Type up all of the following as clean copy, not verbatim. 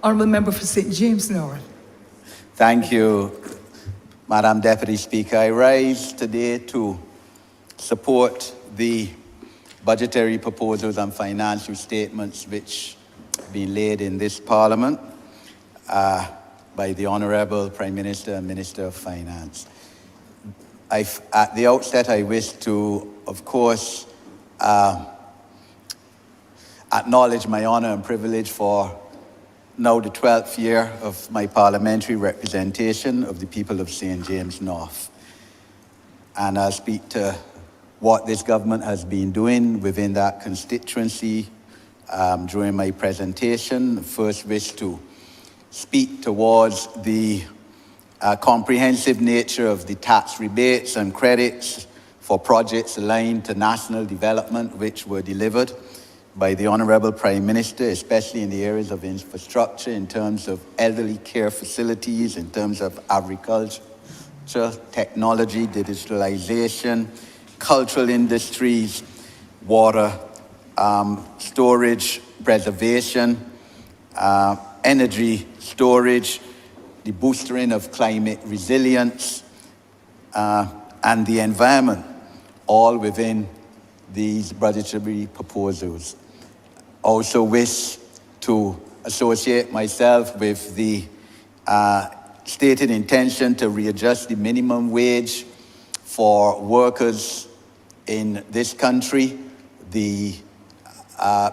Honourable Member for St. James North. Thank you, Madam Deputy Speaker. I rise today to support the budgetary proposals and financial statements which have been laid in this Parliament by the Honourable Prime Minister and Minister of Finance. At the outset, I wish to, of course, acknowledge my honour and privilege for now the 12th year of my parliamentary representation of the people of St. James North. And I'll speak to what this government has been doing within that constituency during my presentation. First, wish to speak towards the comprehensive nature of the tax rebates and credits for projects aligned to national development which were delivered by the Honourable Prime Minister, especially in the areas of infrastructure, in terms of elderly care facilities, in terms of agriculture, technology, digitalization, cultural industries, water, storage, preservation, energy storage, the boosting of climate resilience, and the environment, all within these budgetary proposals. Also wish to associate myself with the stated intention to readjust the minimum wage for workers in this country, the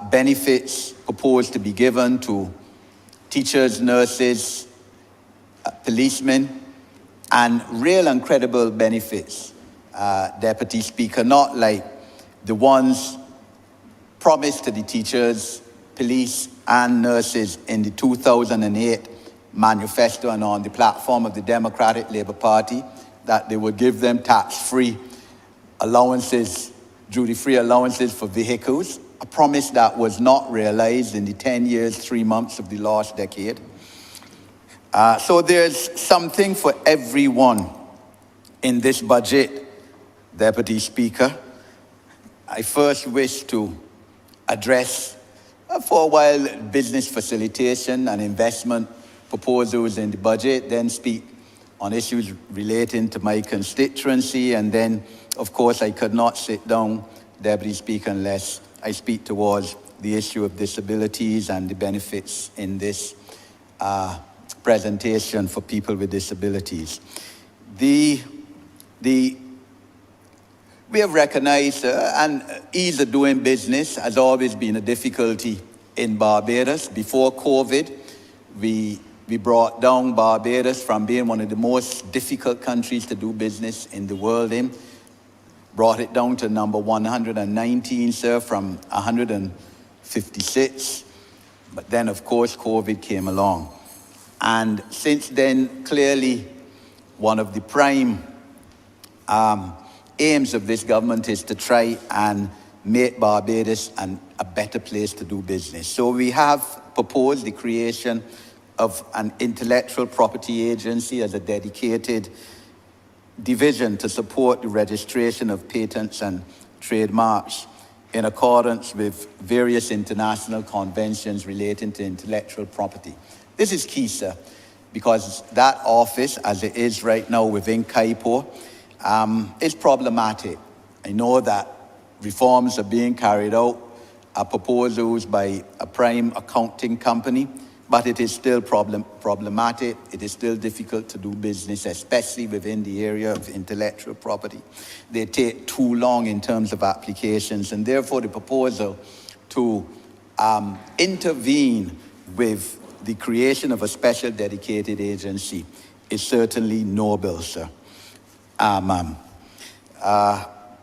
benefits proposed to be given to teachers, nurses, policemen, and real and credible benefits, Deputy Speaker, not like the ones promised to the teachers, police, and nurses in the 2008 manifesto and on the platform of the Democratic Labour Party, that they would give them tax-free allowances, duty-free allowances for vehicles, a promise that was not realized in the 10 years, 3 months of the last decade. So there's something for everyone in this budget, Deputy Speaker. I first wish to address for a while business facilitation and investment proposals in the budget, then speak on issues relating to my constituency, and then, of course, I could not sit down, Deputy Speaker, unless I speak towards the issue of disabilities and the benefits in this presentation for people with disabilities. We have recognized and ease of doing business has always been a difficulty in Barbados. Before COVID, we brought down Barbados from being one of the most difficult countries to do business in the world in, brought it down to number 119, sir, from 156. But then, of course, COVID came along. And since then, clearly, one of the prime aims of this government is to try and make Barbados a better place to do business. So we have proposed the creation of an intellectual property agency as a dedicated division to support the registration of patents and trademarks in accordance with various international conventions relating to intellectual property. This is key, sir, because that office, as it is right now within CAIPO, is problematic. I know that reforms are being carried out, proposals by a prime accounting company, but it is still problematic. It is still difficult to do business, especially within the area of intellectual property. They take too long in terms of applications, and therefore the proposal to intervene with the creation of a special dedicated agency is certainly noble, sir.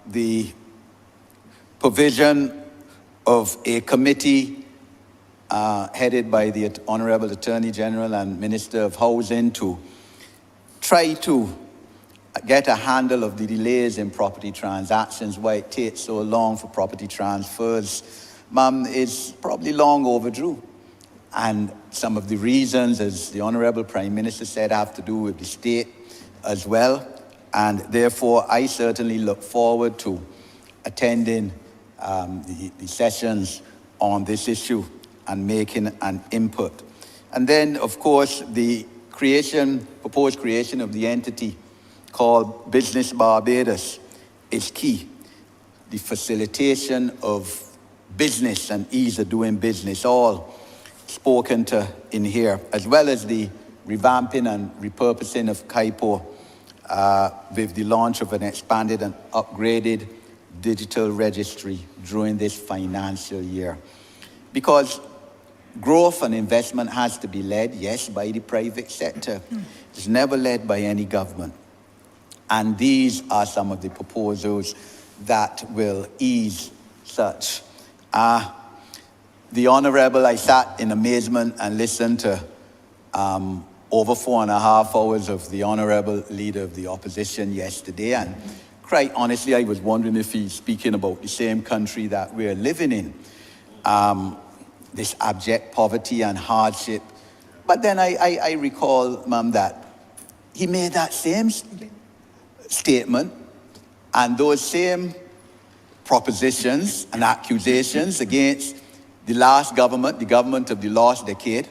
The provision of a committee headed by the Honourable Attorney General and Minister of Housing to try to get a handle of the delays in property transactions, why it takes so long for property transfers, is probably long overdue. And some of the reasons, as the Honourable Prime Minister said, have to do with the state as well. And therefore, I certainly look forward to attending the sessions on this issue and making an input. And then, of course, the proposed creation of the entity called Business Barbados is key. The facilitation of business and ease of doing business, all spoken to in here, as well as the revamping and repurposing of KIPO with the launch of an expanded and upgraded digital registry during this financial year. Because growth and investment has to be led, yes, by the private sector. It's never led by any government. And these are some of the proposals that will ease such. The Honorable, I sat in amazement and listened to over 4.5 hours of the Honorable Leader of the Opposition yesterday. And quite honestly, I was wondering if he's speaking about the same country that we're living in. This abject poverty and hardship. But then I recall, Ma'am, that he made that same statement and those same propositions and accusations against the last government, the government of the last decade,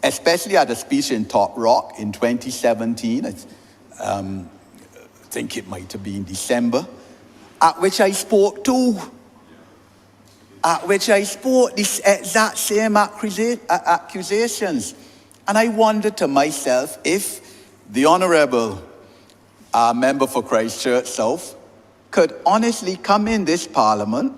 especially at a speech in Top Rock in 2017, I think it might have been December, at which I spoke these exact same accusations. And I wondered to myself if the Honourable Member for Christchurch South could honestly come in this Parliament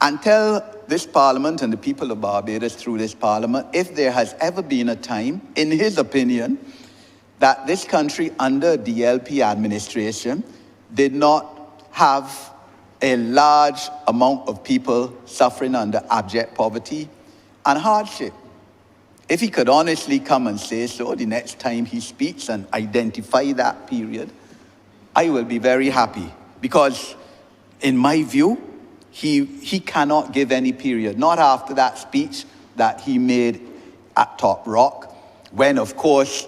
and tell this Parliament and the people of Barbados through this Parliament if there has ever been a time, in his opinion, that this country under DLP administration did not have a large amount of people suffering under abject poverty and hardship. If he could honestly come and say so the next time he speaks and identify that period, I will be very happy. Because in my view, he cannot give any period, not after that speech that he made at Top Rock, when of course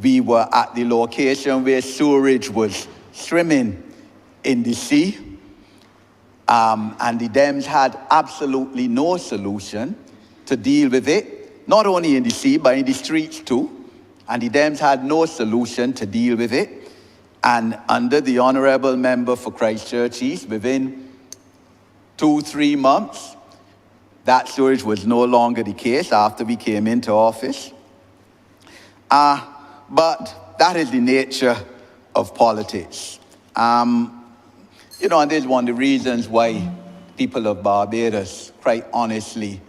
we were at the location where sewerage was swimming in the sea, and the Dems had absolutely no solution to deal with it, not only in the sea, but in the streets too. And the Dems had no solution to deal with it. And under the Honourable Member for Christchurch East, within 2-3 months, that storage was no longer the case after we came into office. But that is the nature of politics. And this is one of the reasons why people of Barbados, quite honestly,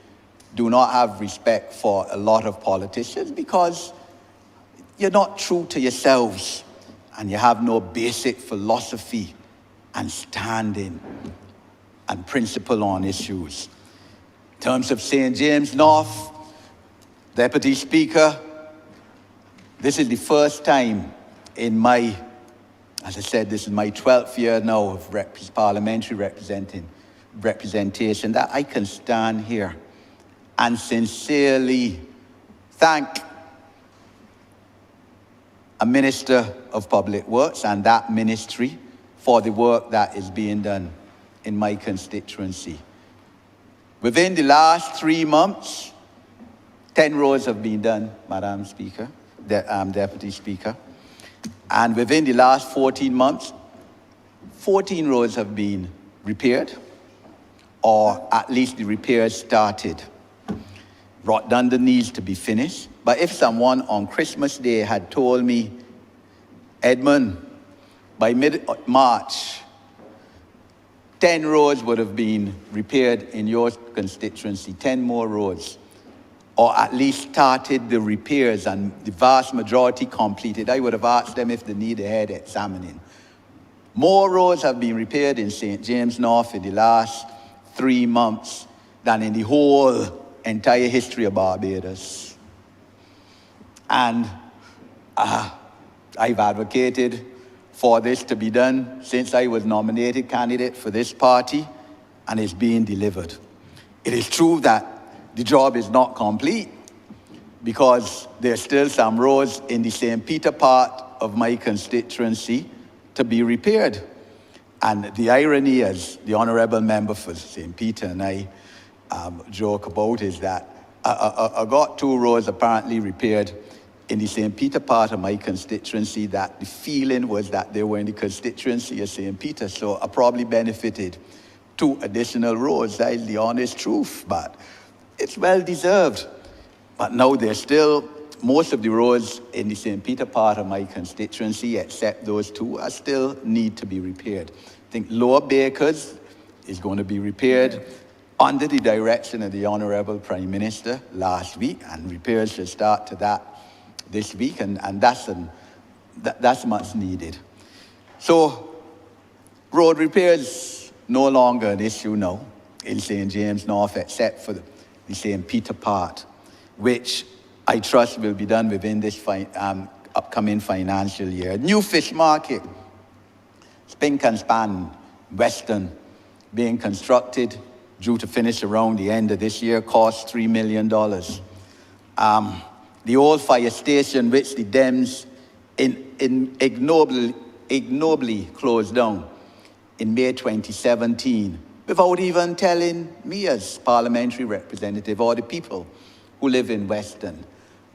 do not have respect for a lot of politicians, because you're not true to yourselves and you have no basic philosophy and standing and principle on issues. In terms of St. James North, Deputy Speaker, this is the first time in my, as I said, this is my 12th year now of parliamentary representation, that I can stand here and sincerely thank a Minister of Public Works and that ministry for the work that is being done in my constituency. Within the last 3 months, 10 roads have been done, Madam Speaker, Deputy Speaker. And within the last 14 months, 14 roads have been repaired, or at least the repairs started. Rotunda needs to be finished. But if someone on Christmas Day had told me, Edmund, by mid-March, 10 roads would have been repaired in your constituency, 10 more roads, or at least started the repairs and the vast majority completed, I would have asked them if they need a head examining. More roads have been repaired in St. James North in the last 3 months than in the whole entire history of Barbados. And I've advocated for this to be done since I was nominated candidate for this party, and it's being delivered. It is true that the job is not complete because there's still some roads in the St. Peter part of my constituency to be repaired. And the irony, as the Honourable Member for St. Peter and I joke about, is that I got 2 roads apparently repaired in the St. Peter part of my constituency that the feeling was that they were in the constituency of St. Peter, so I probably benefited 2 additional roads. That is the honest truth, but it's well deserved. But now there's still, most of the roads in the St. Peter part of my constituency, except those 2, are still need to be repaired. I think Lower Bakers is going to be repaired under the direction of the Honorable Prime Minister last week, and repairs should start to that this week, and that's much needed. So road repairs no longer an issue now in St. James North, except for the St. Peter part, which I trust will be done within this upcoming financial year. New fish market, Spink and Span Western, being constructed, due to finish around the end of this year, cost $3 million. The old fire station, which the Dems ignobly closed down in May 2017, without even telling me as parliamentary representative or the people who live in Western.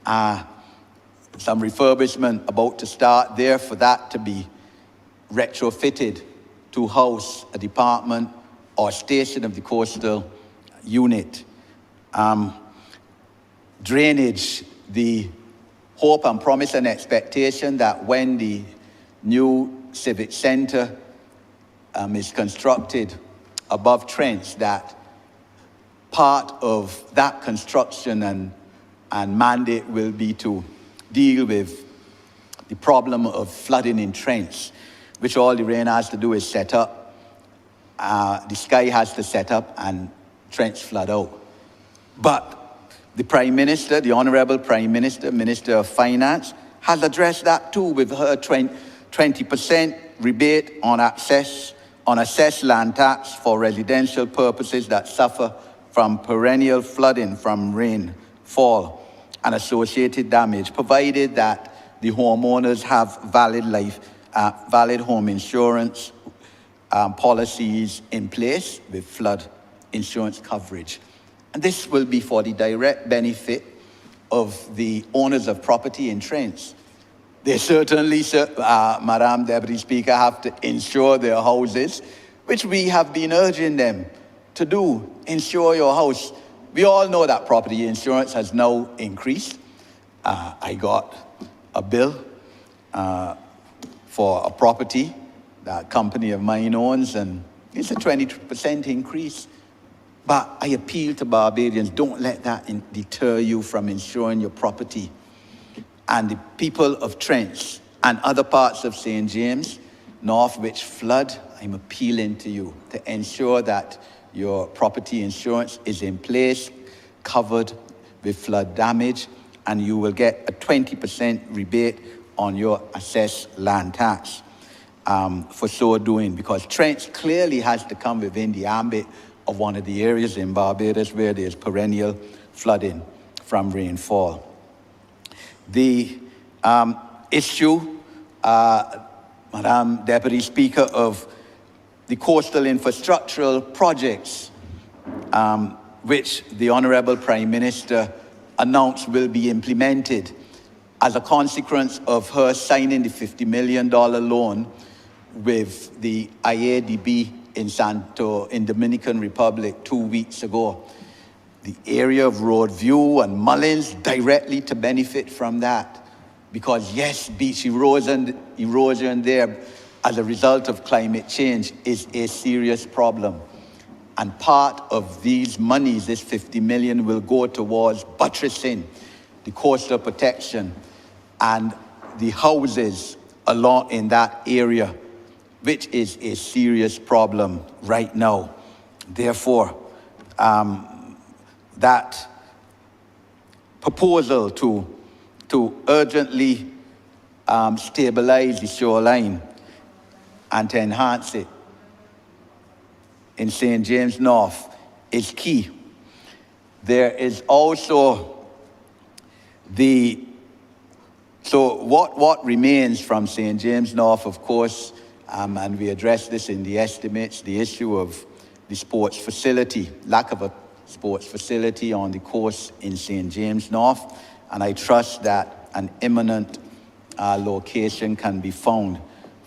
Some refurbishment about to start there for that to be retrofitted to house a department or station of the coastal unit. Drainage, the hope and promise and expectation that when the new civic center is constructed above Trench, that part of that construction and mandate will be to deal with the problem of flooding in Trench, which all the rain has to do is set up. The sky has to set up and Trench flood out. But the Prime Minister, the Honorable Prime Minister, Minister of Finance, has addressed that too with her 20% rebate on assessed land tax for residential purposes that suffer from perennial flooding from rainfall and associated damage, provided that the homeowners have valid home insurance policies in place with flood insurance coverage. And this will be for the direct benefit of the owners of property in Trench. They certainly, Madam Deputy Speaker, have to insure their houses, which we have been urging them to do. Insure your house. We all know that property insurance has now increased. I got a bill for a property that a company of mine owns, and it's a 20% increase. But I appeal to Barbadians, don't let that deter you from insuring your property. And the people of Trench and other parts of St. James North which flood, I'm appealing to you to ensure that your property insurance is in place, covered with flood damage, and you will get a 20% rebate on your assessed land tax for so doing, because Trench clearly has to come within the ambit of one of the areas in Barbados where there's perennial flooding from rainfall. The issue, Madam Deputy Speaker, of the coastal infrastructural projects, which the Honorable Prime Minister announced will be implemented as a consequence of her signing the $50 million loan with the IADB in Dominican Republic 2 weeks ago. The area of Roadview and Mullins directly to benefit from that, because yes, beach erosion there as a result of climate change is a serious problem. And part of these monies, this 50 million, will go towards buttressing the coastal protection and the houses along in that area, which is a serious problem right now. Therefore, that proposal to urgently stabilize the shoreline and to enhance it in St. James North is key. There is also what remains from St. James North, of course, and we addressed this in the estimates, the issue of the sports facility, lack of a sports facility on the coast in St. James North, and I trust that an imminent location can be found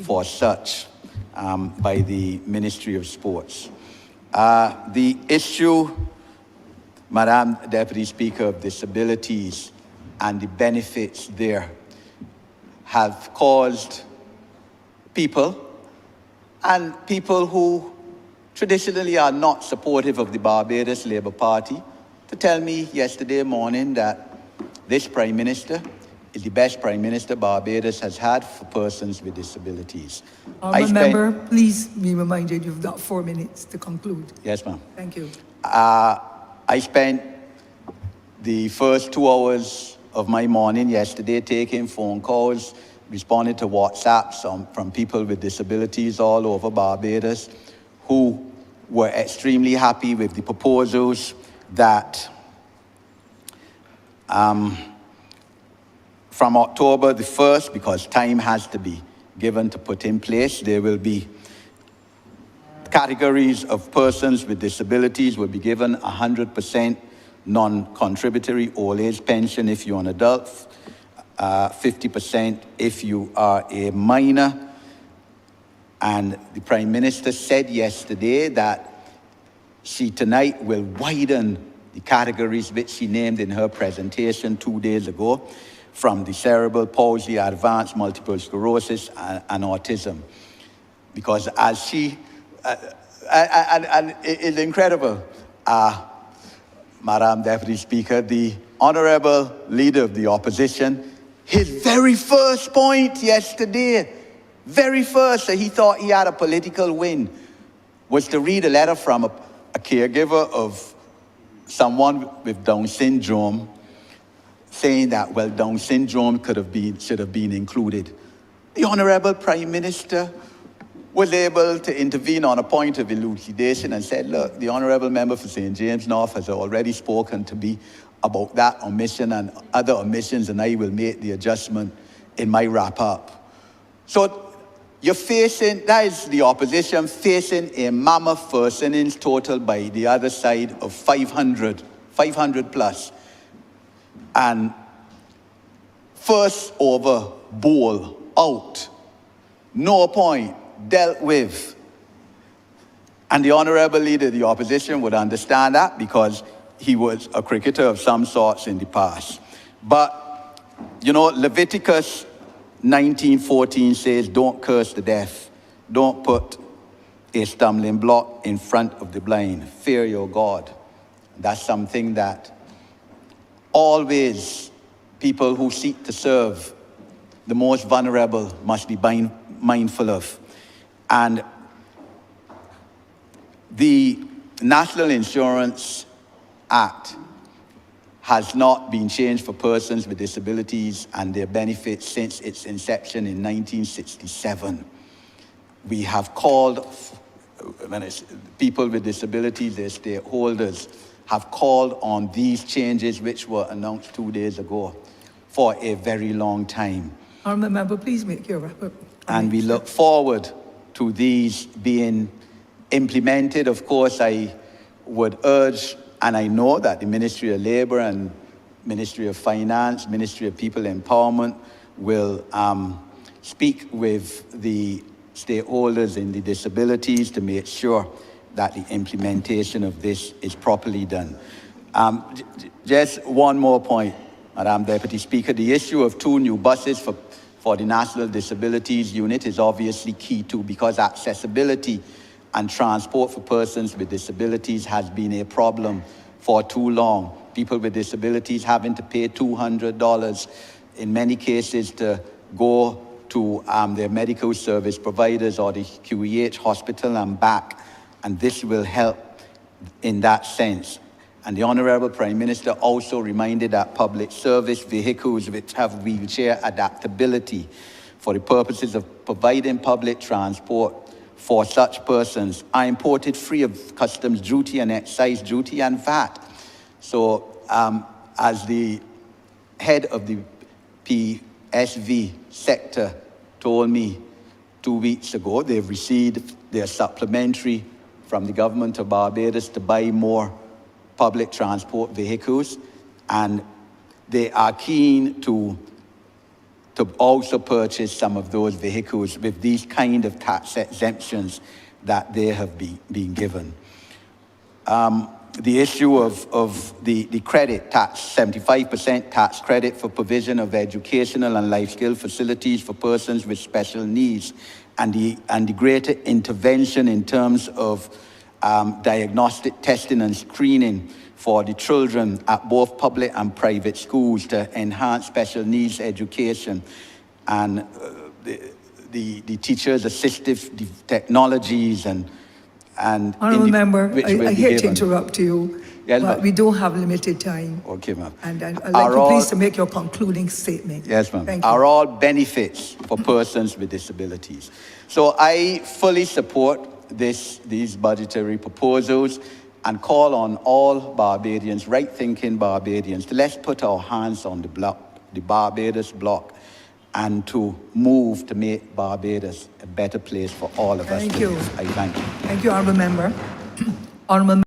for such by the Ministry of Sports. The issue, Madam Deputy Speaker, of disabilities and the benefits there have caused people who traditionally are not supportive of the Barbados Labour Party to tell me yesterday morning that this Prime Minister is the best Prime Minister Barbados has had for persons with disabilities. Member, please be reminded you've got 4 minutes to conclude. Yes, ma'am. Thank you. I spent the first 2 hours of my morning yesterday taking phone calls, responding to WhatsApps from people with disabilities all over Barbados who were extremely happy with the proposals that from October the 1st, because time has to be given to put in place, there will be categories of persons with disabilities will be given 100% non-contributory old age pension if you're an adult, 50% if you are a minor. And the Prime Minister said yesterday that she tonight will widen the categories which she named in her presentation 2 days ago, from the cerebral palsy, advanced multiple sclerosis, and autism. Because as she, and it is incredible, Madam Deputy Speaker, the Honourable Leader of the Opposition, his very first point yesterday, very first, so he thought he had a political win, was to read a letter from a caregiver of someone with Down syndrome, saying that, well, Down syndrome should have been included. The Honourable Prime Minister was able to intervene on a point of elucidation and said, look, the Honourable Member for St. James North has already spoken to me about that omission and other omissions, and I will make the adjustment in my wrap-up. So you're facing, that is the opposition facing a mammoth first innings total by the other side of 500 plus. And first over, bowl, out, no point, dealt with. And the Honourable Leader of the Opposition would understand that because he was a cricketer of some sorts in the past. But, you know, Leviticus 19:14 says, don't curse the deaf. Don't put a stumbling block in front of the blind. Fear your God. That's something that always people who seek to serve the most vulnerable must be mindful of. And the National Insurance Act has not been changed for persons with disabilities and their benefits since its inception in 1967. We have called, people with disabilities, their stakeholders, have called on these changes which were announced 2 days ago for a very long time. Honourable Member, please make your wrap-up. And we look forward to these being implemented. Of course, I would urge, and I know that the Ministry of Labour and Ministry of Finance, Ministry of People Empowerment will speak with the stakeholders in the disabilities to make sure that the implementation of this is properly done. Just one more point, Madam Deputy Speaker. The issue of 2 new buses for the National Disabilities Unit is obviously key too, because accessibility and transport for persons with disabilities has been a problem for too long. People with disabilities having to pay $200 in many cases to go to their medical service providers or the QEH hospital and back. And this will help in that sense. And the Honourable Prime Minister also reminded that public service vehicles which have wheelchair adaptability for the purposes of providing public transport for such persons are imported free of customs duty and excise duty and VAT. So as the head of the PSV sector told me 2 weeks ago, they've received their supplementary from the government of Barbados to buy more public transport vehicles, and they are keen to also purchase some of those vehicles with these kind of tax exemptions that they have been given. The issue of the credit tax, 75% tax credit for provision of educational and life skill facilities for persons with special needs, and the greater intervention in terms of diagnostic testing and screening for the children at both public and private schools to enhance special needs education, and the teachers' assistive technologies and Honourable Member, I hate to interrupt you, yes, but we do have limited time. Okay, ma'am. And I'd like you please to make your concluding statement. Yes, ma'am. Thank you. Are all benefits for persons with disabilities. So I fully support these budgetary proposals and call on all Barbadians, right-thinking Barbadians, to let's put our hands on the Barbados block, and to move to make Barbados a better place for all of us. Thank you. I thank you. Thank you, Honourable Member. Honourable